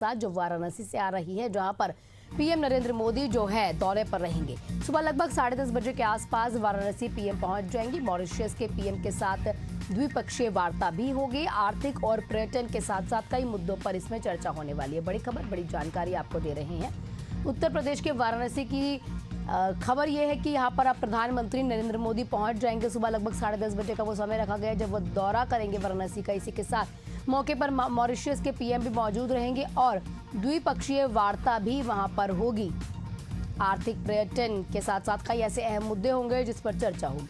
साथ जो वाराणसी से आ रही है, जहां पर पीएम नरेंद्र मोदी जो है दौरे पर रहेंगे। सुबह लगभग 10:30 बजे के आसपास वाराणसी पीएम पहुंच जाएंगी। मॉरिशस के पीएम के साथ द्विपक्षीय वार्ता भी होगी। आर्थिक और पर्यटन के साथ साथ कई मुद्दों पर इसमें चर्चा होने वाली है। बड़ी खबर, बड़ी जानकारी आपको दे रहे हैं। उत्तर प्रदेश के वाराणसी की खबर यह है कि यहाँ पर अब प्रधानमंत्री नरेंद्र मोदी पहुंच जाएंगे। सुबह लगभग 10:30 बजे का वो समय रखा गया है जब वो दौरा करेंगे वाराणसी का। इसी के साथ मौके पर मॉरिशस के पीएम भी मौजूद रहेंगे और द्विपक्षीय वार्ता भी वहां पर होगी। आर्थिक पर्यटन के साथ साथ कई ऐसे अहम मुद्दे होंगे जिस पर चर्चा होगी।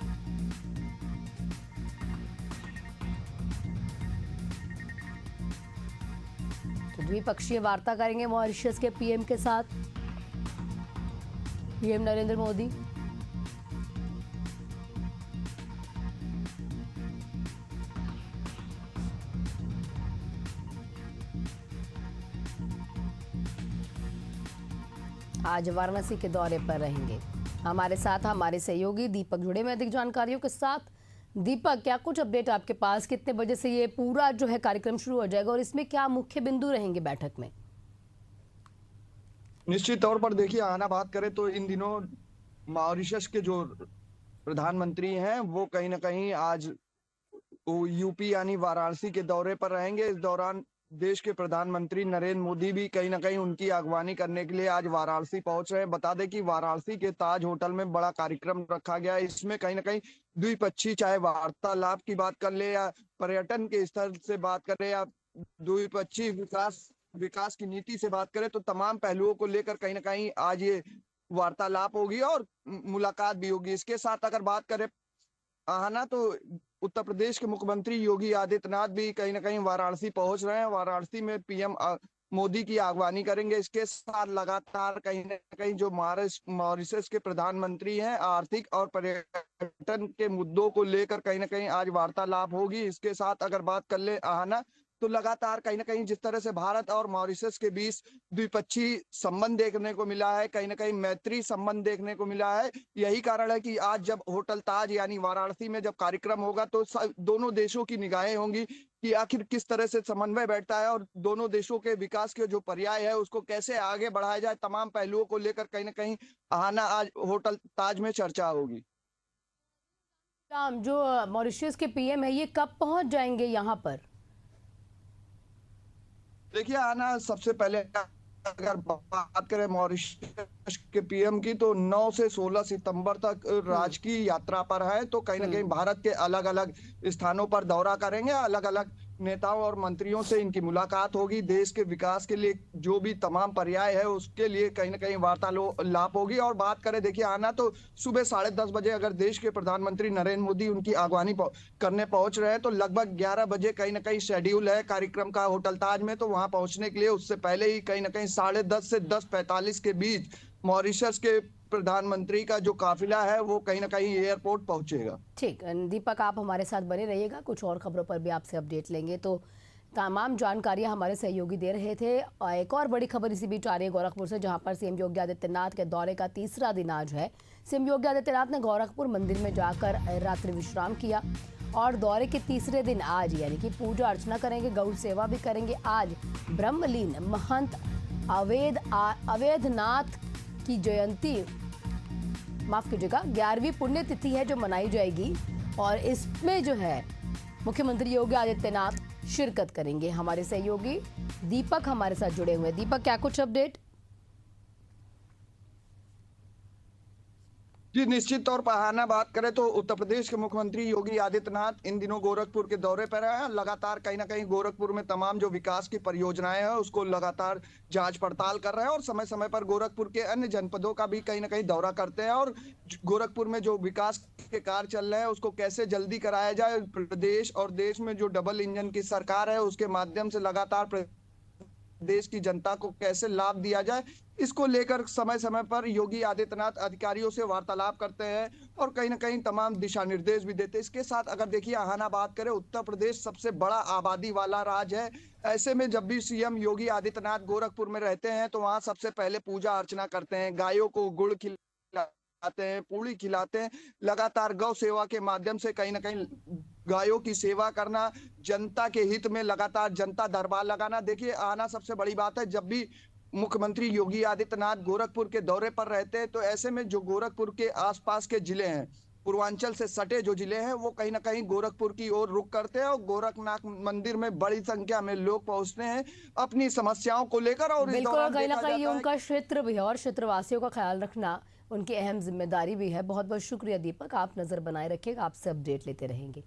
तो द्विपक्षीय वार्ता करेंगे मॉरिशस के पीएम के साथ पीएम नरेंद्र मोदी। आज वाराणसी के दौरे पर रहेंगे। हमारे साथ हमारे सहयोगी दीपक जुड़े में अधिक जानकारियों के साथ। दीपक, क्या कुछ अपडेट आपके पास? कितने बजे से ये पूरा जो है कार्यक्रम शुरू हो जाएगा और इसमें क्या मुख्य बिंदु रहेंगे बैठक में? निश्चित तौर पर देखिए, आना बात करें तो इन दिनों मॉरिशस के जो प्रधानमंत्री हैं वो कहीं ना कहीं आज यूपी यानी वाराणसी के दौरे पर रहेंगे। इस दौरान देश के प्रधानमंत्री नरेंद्र मोदी भी कहीं ना कहीं उनकी अगवानी करने के लिए आज वाराणसी पहुंच रहे हैं। बता दें कि वाराणसी के ताज होटल में बड़ा कार्यक्रम रखा गया है। इसमें कहीं ना कहीं द्विपक्षीय, चाहे वार्तालाप की बात कर ले या पर्यटन के स्तर से बात करें या द्विपक्षीय विकास की नीति से बात करें, तो तमाम पहलुओं को लेकर कहीं ना कहीं आज ये वार्तालाप होगी और मुलाकात भी होगी। इसके साथ अगर बात करें आना तो उत्तर प्रदेश के मुख्यमंत्री योगी आदित्यनाथ भी कहीं ना कहीं वाराणसी पहुंच रहे हैं। वाराणसी में पीएम मोदी की अगवानी करेंगे। इसके साथ लगातार कहीं ना कहीं जो मॉरिशस के प्रधानमंत्री हैं, आर्थिक और पर्यटन के मुद्दों को लेकर कहीं ना कहीं आज वार्तालाप होगी। इसके साथ अगर बात कर ले आना तो लगातार कहीं ना कहीं जिस तरह से भारत और मॉरिशस के बीच द्विपक्षीय संबंध देखने को मिला है, कहीं ना कहीं मैत्री संबंध देखने को मिला है। यही कारण है कि आज जब होटल ताज यानी वाराणसी में जब कार्यक्रम होगा तो दोनों देशों की निगाहें होंगी कि आखिर किस तरह से समन्वय बैठता है और दोनों देशों के विकास के जो पर्याय है उसको कैसे आगे बढ़ाया जाए। तमाम पहलुओं को लेकर कहीं ना कहीं आना आज होटल ताज में चर्चा होगी। जो मॉरिशस के पीएम है ये कब पहुंच जाएंगे यहाँ पर? देखिए, आना सबसे पहले अगर बात करें मॉरिशस के पीएम की तो 9 से 16 सितंबर तक राजकीय यात्रा पर है। तो कहीं ना कहीं भारत के अलग अलग स्थानों पर दौरा करेंगे। अलग अलग नेताओं और मंत्रियों से इनकी मुलाकात होगी। देश के विकास के लिए जो भी तमाम पर्याय है उसके लिए कहीं ना कहीं वार्तालाप होगी। और बात करें देखिए, आना तो सुबह 10:30 बजे अगर देश के प्रधानमंत्री नरेंद्र मोदी उनकी अगवानी करने पहुंच रहे हैं तो लगभग 11 बजे कहीं ना कहीं शेड्यूल है कार्यक्रम का होटल ताज में। तो वहां पहुंचने के लिए उससे पहले ही कहीं ना कहीं 10:30 से 10:45 के बीच मॉरिशस के प्रधानमंत्री का जो काफिला है वो कहीं ना कहीं एयरपोर्ट पहुंचेगा। ठीक, दीपक आप हमारे साथ बने रहिएगा। कुछ और खबरों पर भी आपसे अपडेट लेंगे। तो तमाम जानकारियां हमारे सहयोगी दे रहे थे। एक और बड़ी खबर इसी बीच आ रही है गोरखपुर से, जहां पर सीएम योगी आदित्यनाथ के दौरे का तीसरा दिन आज है। सीएम योगी आदित्यनाथ ने गोरखपुर मंदिर में जाकर रात्रि विश्राम किया और दौरे के तीसरे दिन आज यानी कि पूजा अर्चना करेंगे, गौ सेवा भी करेंगे। आज ब्रह्मलीन महंत अवैधनाथ की जयंती, माफ कीजिएगा, 11वीं पुण्यतिथि है जो मनाई जाएगी और इसमें जो है मुख्यमंत्री योगी आदित्यनाथ शिरकत करेंगे। हमारे सहयोगी दीपक हमारे साथ जुड़े हुए हैं। दीपक, क्या कुछ अपडेट? जी, निश्चित तौर पर आना बात करें तो उत्तर प्रदेश के मुख्यमंत्री योगी आदित्यनाथ इन दिनों गोरखपुर के दौरे पर हैं। लगातार कहीं ना कहीं गोरखपुर में तमाम जो विकास की परियोजनाएं हैं उसको लगातार जांच पड़ताल कर रहे हैं और समय समय पर गोरखपुर के अन्य जनपदों का भी कहीं ना कहीं दौरा करते हैं और गोरखपुर में जो विकास के कार्य चल रहे हैं उसको कैसे जल्दी कराया जाए। प्रदेश और देश में जो डबल इंजन की सरकार है उसके माध्यम से लगातार देश की जनता को कैसे लाभ दिया जाए, इसको लेकर समय समय पर योगी आदित्यनाथ अधिकारियों से वार्तालाप करते हैं और कहीं ना कहीं तमाम दिशा निर्देश भी देते हैं। इसके साथ अगर देखिए आना बात करें, उत्तर प्रदेश सबसे बड़ा आबादी वाला राज्य है। ऐसे में जब भी सीएम योगी आदित्यनाथ गोरखपुर में रहते हैं तो वहां सबसे पहले पूजा अर्चना करते हैं, गायों को गुड़ खिलाते हैं, पूड़ी खिलाते हैं। लगातार गौ सेवा के माध्यम से कहीं ना कहीं गायों की सेवा करना, जनता के हित में लगातार जनता दरबार लगाना। देखिए, आना सबसे बड़ी बात है। जब भी मुख्यमंत्री योगी आदित्यनाथ गोरखपुर के दौरे पर रहते हैं, तो ऐसे में जो गोरखपुर के आसपास के जिले हैं, पूर्वांचल से सटे जो जिले हैं, वो कहीं ना कहीं गोरखपुर की ओर रुख करते हैं और गोरखनाथ मंदिर में बड़ी संख्या में लोग पहुंचते हैं अपनी समस्याओं को लेकर। और इस बिल्कुल, और दौरान कहीं ना देखा कहीं ये जाता है उनका क्षेत्र भी है और क्षेत्रवासियों का ख्याल रखना उनकी अहम जिम्मेदारी भी है। बहुत बहुत शुक्रिया दीपक, आप नजर बनाए रखिएगा, आपसे अपडेट लेते रहेंगे।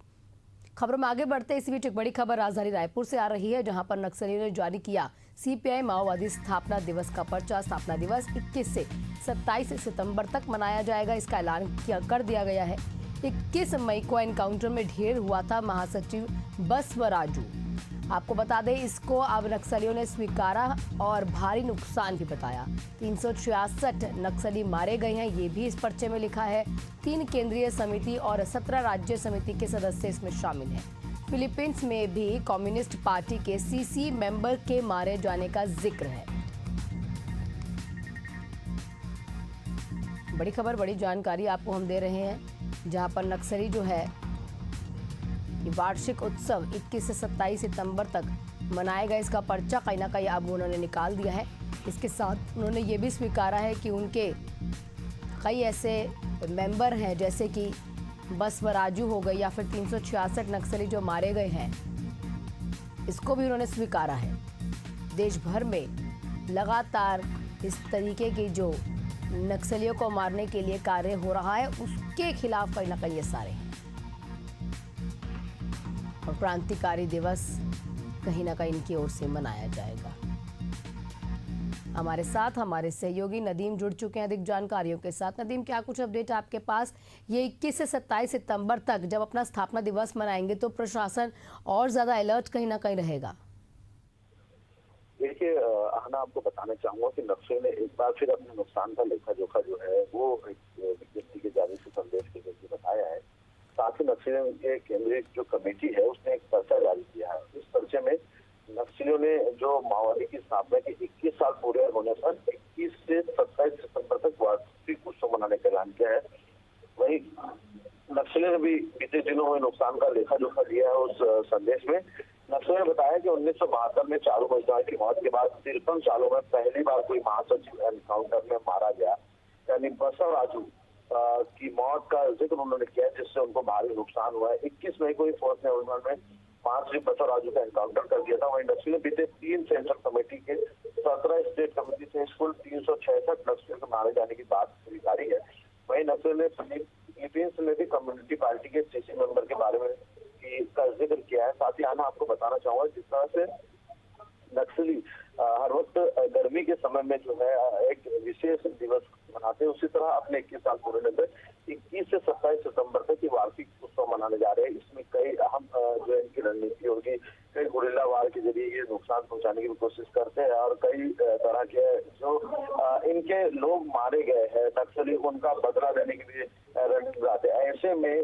खबरों में आगे बढ़ते इस बीच एक बड़ी खबर राजधानी रायपुर से आ रही है, जहां पर नक्सलियों ने जारी किया सीपीआई माओवादी स्थापना दिवस का पर्चा। स्थापना दिवस 21 से 27 सितंबर तक मनाया जाएगा, इसका ऐलान कर दिया गया है। 21 मई को एनकाउंटर में ढेर हुआ था महासचिव बसवराजू। आपको बता दें, इसको अब नक्सलियों ने स्वीकारा और भारी नुकसान भी बताया। 366 नक्सली मारे गए हैं, ये भी इस पर्चे में लिखा है। 3 केंद्रीय समिति और 17 राज्य समिति के सदस्य इसमें शामिल हैं। फिलीपींस में भी कम्युनिस्ट पार्टी के सीसी मेंबर के मारे जाने का जिक्र है। बड़ी खबर, बड़ी जानकारी आपको हम दे रहे हैं, जहां पर नक्सली जो है ये वार्षिक उत्सव 21 से 27 सितंबर तक मनाएगा, इसका पर्चा कहीं ना कहीं अब उन्होंने निकाल दिया है। इसके साथ उन्होंने ये भी स्वीकारा है कि उनके कई ऐसे मेंबर हैं, जैसे कि बसवराजू हो गए या फिर 366 नक्सली जो मारे गए हैं, इसको भी उन्होंने स्वीकारा है। देश भर में लगातार इस तरीके की जो नक्सलियों को मारने के लिए कार्य हो रहा है, उसके खिलाफ कहीं ना कहीं ये सारे हैं। और क्रांतिकारी दिवस कहीं ना कहीं इनकी ओर से मनाया जाएगा। हमारे साथ हमारे सहयोगी नदीम जुड़ चुके हैं अधिक जानकारियों के साथ। नदीम, क्या कुछ अपडेट आपके पास? ये 21 से 27 सितंबर तक जब अपना स्थापना दिवस मनाएंगे तो प्रशासन और ज्यादा अलर्ट कहीं ना कहीं रहेगा। देखिए आहना, आपको बताना चाहूंगा कि नक्सलियों ने एक बार फिर अपने नुकसान का लेखा जोखा जो है वो एक विज्ञप्ति के जारी से संदेश के जरिए बताया है। साथ ही नक्सलियों के केंद्रीय जो कमेटी है उसने एक पर्चा जारी किया है। इस पर्चे में नक्सलियों ने जो माओवादी की स्थापना के 21 साल पूरे होने पर 21 से 27 सितंबर तक वार्षिक उत्सव मनाने का ऐलान किया है। वहीं नक्सलियों ने भी बीते दिनों हुए नुकसान का लेखा जोखा दिया है। उस संदेश में नक्सलियों ने बताया कि 1972 में चारों महिलाओं की मौत के बाद 53 सालों में पहली बार कोई महासचिव एनकाउंटर में मारा गया, यानी बसवराजू की मौत का जिक्र उन्होंने किया, जिससे उनको भारी नुकसान हुआ है। 21 मई को फोर्स नेवल में महासचिव बसवराजू का एनकाउंटर कर दिया था। वहीं नक्सलियों ने बीते 3 सेंट्रल कमेटी के 17 स्टेट कमेटी से कुल 366 नक्सलियों के मारे जाने की बात स्वीकारी है। वहीं नक्सलियों ने फिलीपींस में भी कम्युनिटी पार्टी के सीसी मेंबर के बारे में का जिक्र किया है। साथ ही आना, आपको बताना चाहूंगा जिस तरह से नक्सली हर वक्त गर्मी के समय में जो है एक विशेष दिवस मनाते हैं, उसी तरह अपने 21 साल पूरे होने पर 21 से 27 सितंबर तक की वार्षिक उत्सव मनाने जा रहे हैं। इसमें कई अहम जो इनकी रणनीति होगी, कई गुरिल्ला वार के जरिए ये नुकसान पहुंचाने की कोशिश करते हैं और कई तरह के जो इनके लोग मारे गए हैं नक्सली, उनका बदला लेने के लिए रणनीति आते हैं। ऐसे में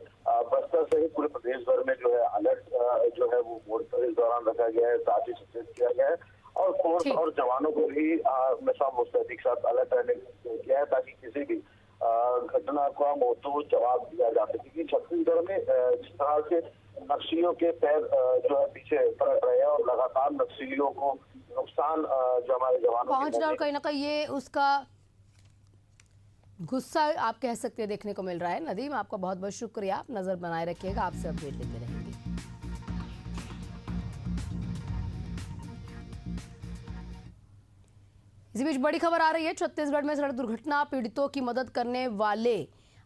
बस्तर सहित पूरे प्रदेश भर में जो है अलर्ट जो है वो मोड पर इस दौरान रखा गया है, साथ ही सचेत किया गया है और फोर्स और जवानों को भी हमेशा मुस्तैदी के साथ अलर्ट रहने किया है, ताकि किसी भी घटना का मुंहतोड़ जवाब दिया जा सके। क्योंकि छत्तीसगढ़ में जिस तरह से नक्सलियों के पैर जो है पीछे पलट रहे हैं और लगातार नक्सलियों को नुकसान जो हमारे जवानों पहुंच रहा है और कहीं ना कहीं ये उसका गुस्सा आप कह सकते हैं देखने को मिल रहा है। नदीम, आपका बहुत बहुत शुक्रिया, आप नजर बनाए रखिएगा, आपसे अपडेट लेते रहेंगे। इसी बीच बड़ी खबर आ रही है, छत्तीसगढ़ में सड़क दुर्घटना पीड़ितों की मदद करने वाले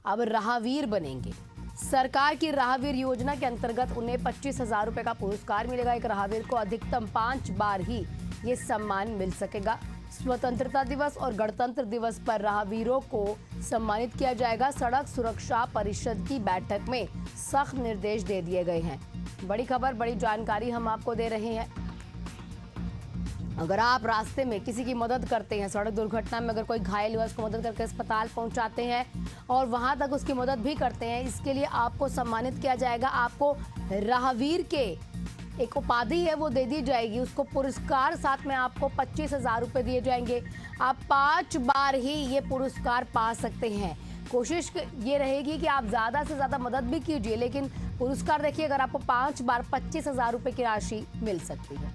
अब राहवीर बनेंगे। सरकार की राहवीर योजना के अंतर्गत उन्हें 25,000 रुपए का पुरस्कार मिलेगा। एक राहवीर को अधिकतम 5 बार ही ये सम्मान मिल सकेगा। स्वतंत्रता दिवस और गणतंत्र दिवस पर राहवीरों को सम्मानित किया जाएगा। सड़क सुरक्षा परिषद की बैठक में सख्त निर्देश दे दिए गए हैं। बड़ी खबर, बड़ी जानकारी हम आपको दे रहे हैं। अगर आप रास्ते में किसी की मदद करते हैं, सड़क दुर्घटना में अगर कोई घायल हुआ उसको मदद करके अस्पताल पहुंचाते हैं और वहां तक उसकी मदद भी करते हैं, इसके लिए आपको सम्मानित किया जाएगा। आपको राहवीर के एक उपाधि है वो दे दी जाएगी, उसको पुरस्कार साथ में आपको 25,000 रुपए दिए जाएंगे। आप 5 बार ही ये पुरस्कार पा सकते हैं। कोशिश ये रहेगी कि आप ज़्यादा से ज़्यादा मदद भी कीजिए, लेकिन पुरस्कार देखिए, अगर आपको 5 बार 25,000 रुपये की राशि मिल सकती है।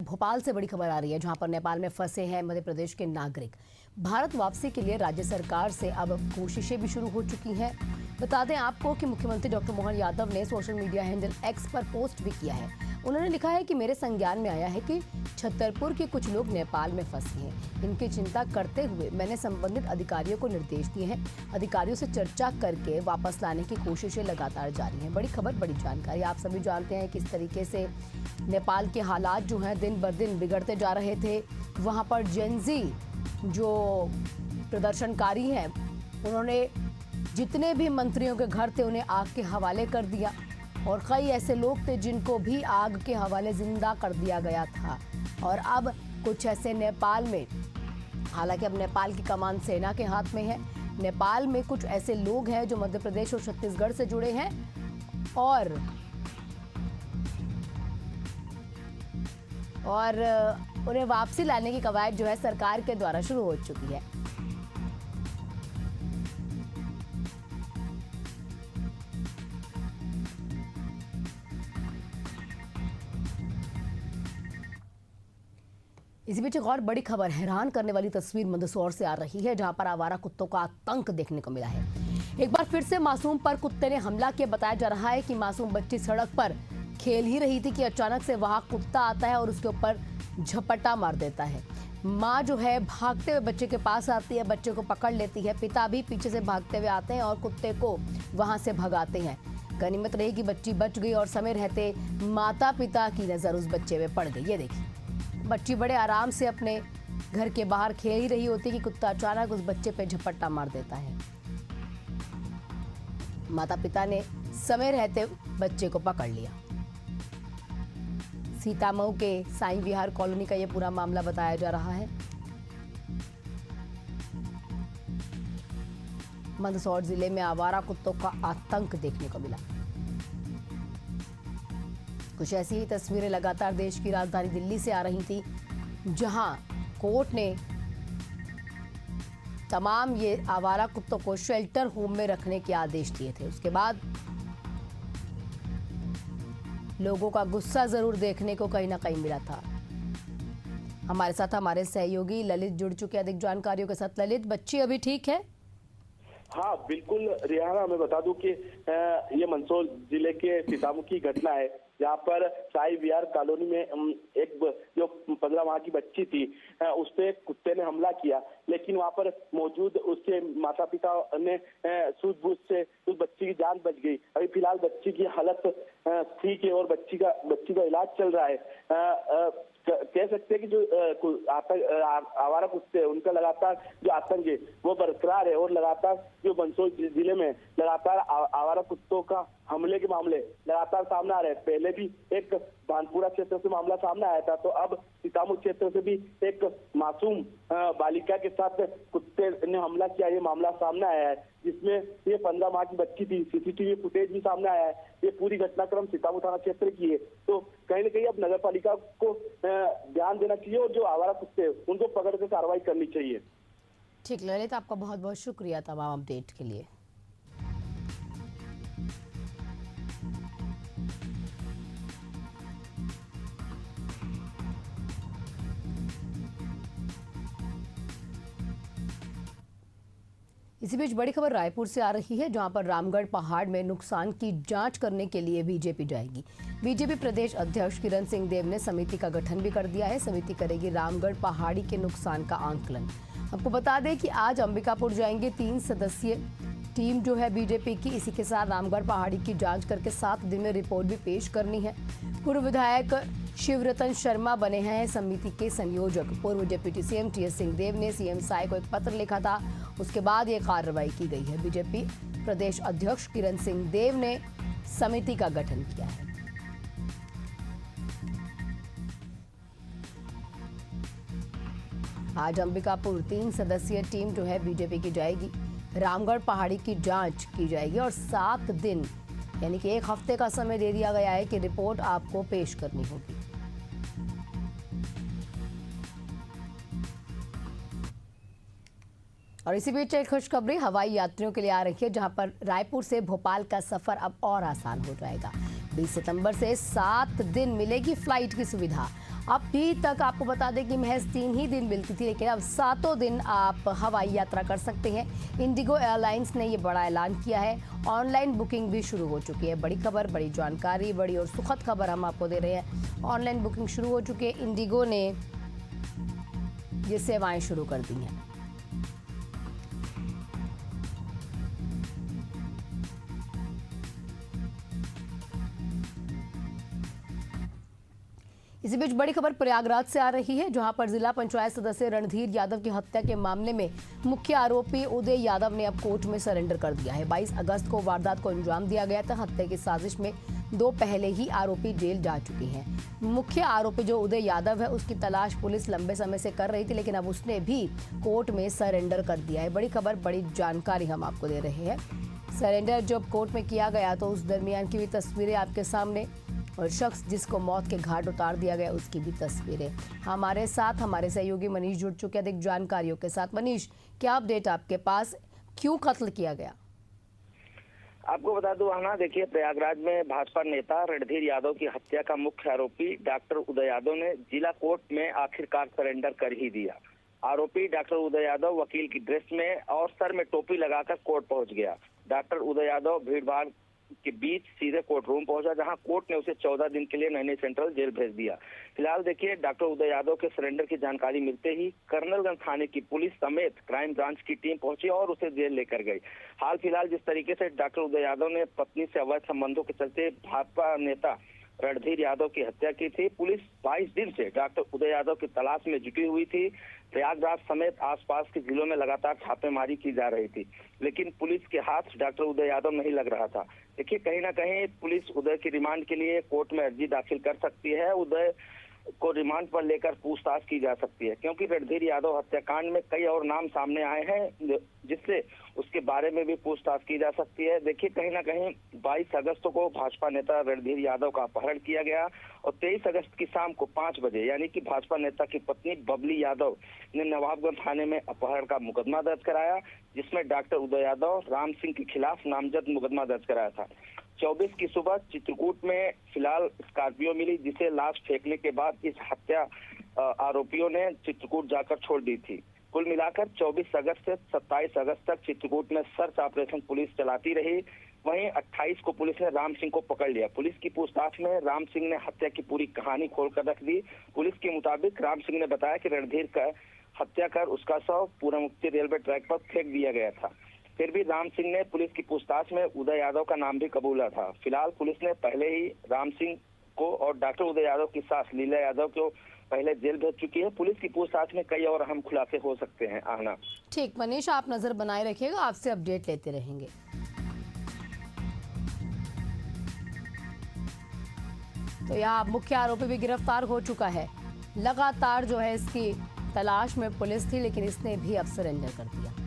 भोपाल से बड़ी खबर आ रही है, जहां पर नेपाल में फंसे हैं मध्य प्रदेश के नागरिक। भारत वापसी के लिए राज्य सरकार से अब कोशिशें भी शुरू हो चुकी हैं। बता दें आपको कि मुख्यमंत्री डॉक्टर मोहन यादव ने सोशल मीडिया हैंडल एक्स पर पोस्ट भी किया है। उन्होंने लिखा है कि मेरे संज्ञान में आया है कि छतरपुर के कुछ लोग नेपाल में फंसे हैं। इनकी चिंता करते हुए मैंने संबंधित अधिकारियों को निर्देश दिए हैं। अधिकारियों से चर्चा करके वापस लाने की कोशिशें लगातार जारी हैं। बड़ी खबर, बड़ी जानकारी। आप सभी जानते हैं किस तरीके से नेपाल के हालात जो हैं दिन ब दिन बिगड़ते जा रहे थे। वहाँ पर जेनजी जो प्रदर्शनकारी हैं, उन्होंने जितने भी मंत्रियों के घर थे उन्हें आग के हवाले कर दिया, और कई ऐसे लोग थे जिनको भी आग के हवाले जिंदा कर दिया गया था। और अब कुछ ऐसे नेपाल में, हालांकि अब नेपाल की कमान सेना के हाथ में है, नेपाल में कुछ ऐसे लोग हैं जो मध्य प्रदेश और छत्तीसगढ़ से जुड़े हैं और उन्हें वापसी लाने की कवायद जो है सरकार के द्वारा शुरू हो चुकी है। इसी बीच एक और बड़ी खबर, हैरान करने वाली तस्वीर मंदसौर से आ रही है, जहां पर आवारा कुत्तों का आतंक देखने को मिला है। एक बार फिर से मासूम पर कुत्ते ने हमला किया। बताया जा रहा है कि मासूम बच्ची सड़क पर खेल ही रही थी कि अचानक से वहां कुत्ता आता है और उसके ऊपर झपट्टा मार देता है। माँ जो है भागते हुए बच्चे के पास आती है, बच्चे को पकड़ लेती है। पिता भी पीछे से भागते हुए आते हैं और कुत्ते को वहां से भगाते हैं। गनीमत रही कि बच्ची बच गई और समय रहते माता पिता की नजर उस बच्चे में पड़ गई। ये देखिए, बच्ची बड़े आराम से अपने घर के बाहर खेल ही रही होती कि कुत्ता अचानक उस बच्चे पे झपट्टा मार देता है। माता पिता ने समय रहते बच्चे को पकड़ लिया। सीतामऊ के साईं विहार कॉलोनी का यह पूरा मामला बताया जा रहा है। मंदसौर जिले में आवारा कुत्तों का आतंक देखने को मिला। कुछ ऐसी ही तस्वीरें लगातार देश की राजधानी दिल्ली से आ रही थी, जहां कोर्ट ने तमाम ये आवारा कुत्तों को शेल्टर होम में रखने के आदेश दिए थे। उसके बाद लोगों का गुस्सा जरूर देखने को कहीं ना कहीं मिला था। हमारे साथ हमारे सहयोगी ललित जुड़ चुके अधिक जानकारियों के साथ। ललित, बच्ची अभी ठीक है? हाँ बिल्कुल रिहाना, मैं बता दूं कि ये मंदसौर जिले के सीतामऊ की घटना है, जहाँ पर साई विहार कॉलोनी में एक जो 15 माह की बच्ची थी उस पे कुत्ते ने हमला किया, लेकिन वहाँ पर मौजूद उसके माता पिता ने सूझबूझ से उस बच्ची की जान बच गई। अभी फिलहाल बच्ची की हालत ठीक है और बच्ची का इलाज चल रहा है। कह सकते हैं कि जो आवारा कुत्ते हैं उनका लगातार जो आतंक है वो बरकरार है और लगातार जो मंदसौर जिले में लगातार आवारा कुत्तों का हमले के मामले लगातार सामने आ रहे हैं। पहले भी एक भानपुरा क्षेत्र से मामला सामने आया था, तो अब सीतामऊ क्षेत्र से भी एक मासूम बालिका के साथ कुत्ते ने हमला किया, ये मामला सामने आया है, जिसमें ये 15 माह की बच्ची थी। सीसीटीवी फुटेज भी सामने आया है। ये पूरी घटनाक्रम सीतामऊ थाना क्षेत्र की है। तो कहीं ना कहीं अब नगर पालिका को ध्यान देना चाहिए और जो आवारा कुत्ते हैं उनको पकड़ कर कार्रवाई करनी चाहिए। ठीक ललित, आपका बहुत बहुत शुक्रिया तमाम अपडेट के लिए। इसी बीच बड़ी खबर रायपुर से आ रही है, जहां पर रामगढ़ पहाड़ में नुकसान की जांच करने के लिए बीजेपी जाएगी। बीजेपी प्रदेश अध्यक्ष किरण सिंह देव ने समिति का गठन भी कर दिया है। समिति करेगी रामगढ़ पहाड़ी के नुकसान का आंकलन। आपको बता दें कि आज अंबिकापुर जाएंगे 3 सदस्यीय टीम जो है बीजेपी की। इसी के साथ रामगढ़ पहाड़ी की जांच करके 7 दिन में रिपोर्ट भी पेश करनी है। पूर्व विधायक शिवरतन शर्मा बने हैं समिति के संयोजक। पूर्व डिप्टी सीएम टीएस सिंहदेव ने सीएम साय को एक पत्र लिखा था, उसके बाद ये कार्रवाई की गई है। बीजेपी प्रदेश अध्यक्ष किरण सिंह देव ने समिति का गठन किया है। आज अंबिकापुर 3 सदस्यीय टीम जो है बीजेपी की जाएगी। रामगढ़ पहाड़ी की जांच की जाएगी और 7 दिन यानी कि 1 हफ्ते का समय दे दिया गया है कि रिपोर्ट आपको पेश करनी होगी। और इसी बीच एक खुशखबरी हवाई यात्रियों के लिए आ रही है, जहां पर रायपुर से भोपाल का सफर अब और आसान हो जाएगा। 20 सितंबर से 7 दिन मिलेगी फ्लाइट की सुविधा। अभी तक आपको बता दें कि महज 3 ही दिन मिलती थी, लेकिन अब 7 दिन आप हवाई यात्रा कर सकते हैं। इंडिगो एयरलाइंस ने ये बड़ा ऐलान किया है। ऑनलाइन बुकिंग भी शुरू हो चुकी है। बड़ी खबर, बड़ी जानकारी, बड़ी और सुखद खबर हम आपको दे रहे हैं। ऑनलाइन बुकिंग शुरू हो चुकी है। इंडिगो ने ये सेवाएं शुरू कर दी हैं। इसी बीच बड़ी खबर प्रयागराज से आ रही है, जहां पर जिला पंचायत सदस्य रणधीर यादव की हत्या के मामले में मुख्य आरोपी उदय यादव ने अब कोर्ट में सरेंडर कर दिया है। 22 अगस्त को वारदात को अंजाम दिया गया था। हत्या की साजिश में 2 पहले ही आरोपी जेल जा चुके हैं। मुख्य आरोपी जो उदय यादव है, उसकी तलाश पुलिस लंबे समय से कर रही थी, लेकिन अब उसने भी कोर्ट में सरेंडर कर दिया है। बड़ी खबर, बड़ी जानकारी हम आपको दे रहे हैं। सरेंडर जब कोर्ट में किया गया तो उस दरमियान की भी तस्वीरें आपके सामने, और शख्स जिसको मौत के घाट उतार दिया गया उसकी भी तस्वीरें। हमारे साथ हमारे सहयोगी मनीष जुड़ चुके हैं अधिक जानकारियों के साथ। मनीष, क्या अपडेट आपके पास, क्यों कत्ल किया गया? आपको बता दूं आना, देखिए प्रयागराज में भाजपा नेता रणधीर यादव की हत्या का मुख्य आरोपी डॉक्टर उदय यादव ने जिला कोर्ट में आखिरकार सरेंडर कर ही दिया। आरोपी डॉक्टर उदय यादव वकील की ड्रेस में और सर में टोपी लगाकर कोर्ट पहुंच गया। डॉक्टर उदय यादव भीड़ भाड़ के बीच सीधे कोर्ट रूम पहुंचा, जहां कोर्ट ने उसे 14 दिन के लिए नैनी सेंट्रल जेल भेज दिया। फिलहाल देखिए, डॉक्टर उदय यादव के सरेंडर की जानकारी मिलते ही कर्नलगंज थाने की पुलिस समेत क्राइम ब्रांच की टीम पहुंची और उसे जेल लेकर गई। हाल फिलहाल जिस तरीके से डॉक्टर उदय यादव ने पत्नी से अवैध संबंधों के चलते भाजपा नेता रणधीर यादव की हत्या की थी, पुलिस 22 दिन से डॉक्टर उदय यादव की तलाश में जुटी हुई थी। प्रयागराज समेत आसपास के जिलों में लगातार छापेमारी की जा रही थी, लेकिन पुलिस के हाथ डॉक्टर उदय यादव नहीं लग रहा था। देखिए, कहीं ना कहीं पुलिस उदय की रिमांड के लिए कोर्ट में अर्जी दाखिल कर सकती है। उदय को रिमांड पर लेकर पूछताछ की जा सकती है, क्योंकि रणधीर यादव हत्याकांड में कई और नाम सामने आए हैं, जिससे उसके बारे में भी पूछताछ की जा सकती है। देखिए, कहीं ना कहीं 22 अगस्त को भाजपा नेता रणधीर यादव का अपहरण किया गया और 23 अगस्त की शाम को 5 बजे यानी कि भाजपा नेता की पत्नी बबली यादव ने नवाबगंज थाने में अपहरण का मुकदमा दर्ज कराया, जिसमें डॉक्टर उदय यादव राम सिंह के खिलाफ नामजद मुकदमा दर्ज कराया था। 24 की सुबह चित्रकूट में फिलहाल स्कॉर्पियो मिली, जिसे लाश फेंकने के बाद इस हत्या आरोपियों ने चित्रकूट जाकर छोड़ दी थी। कुल मिलाकर 24 अगस्त से 27 अगस्त तक चित्रकूट में सर्च ऑपरेशन पुलिस चलाती रही। वहीं 28 को पुलिस ने राम सिंह को पकड़ लिया। पुलिस की पूछताछ में राम सिंह ने हत्या की पूरी कहानी खोलकर रख दी। पुलिस के मुताबिक राम सिंह ने बताया कि रणधीर का हत्या कर उसका शव पूर्वमुक्ति रेलवे ट्रैक पर फेंक दिया गया था। फिर भी राम सिंह ने पुलिस की पूछताछ में उदय यादव का नाम भी कबूला था। फिलहाल पुलिस ने पहले ही राम सिंह को और डॉक्टर उदय यादव की सास लीला यादव को पहले जेल भेज चुकी है। पुलिस की पूछताछ में कई और अहम खुलासे हो सकते हैं। आहना, ठीक मनीष, आप नजर बनाए रखिएगा, आपसे अपडेट लेते रहेंगे। तो यहाँ मुख्य आरोपी भी गिरफ्तार हो चुका है। लगातार जो है इसकी तलाश में पुलिस थी, लेकिन इसने भी अब सरेंडर कर दिया।